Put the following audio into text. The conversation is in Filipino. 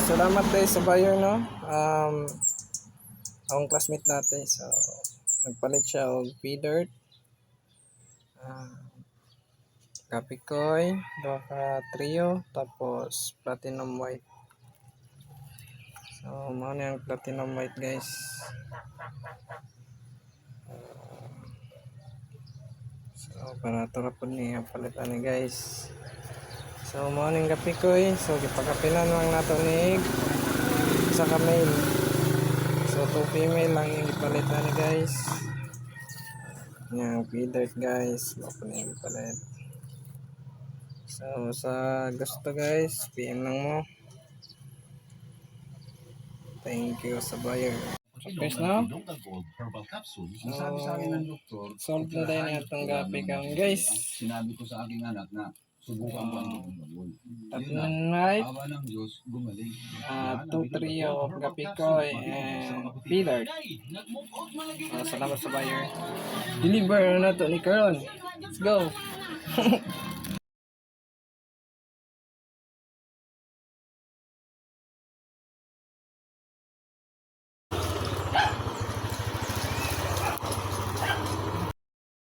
salamat guys sa buyer, no. Akong classmate natin, so nagpalit siya og feeder, Kapikoy, duha ka trio, tapos platinum white. So mao na ang platinum white guys. So para tura po niya palitan ni guys. So mao ning Kapikoy, so gipagapilan lang nato ni isa ka male. So 2 female lang yung ipalitan ni guys. Yang feeders guys, mao na yung palit. So sa gusto guys, PM lang mo. Thank you sa buyer. Guys, no? Solve na tayo na itong gapi kang guys. Sinabi ko sa aking anak na subukan ko ang gumagol. Tatlong night, Awa ng Diyos, gumaling. 2 trio of Kapikoy and feeder. Salamat sa buyer. Deliver na to ni Karon. Let's go.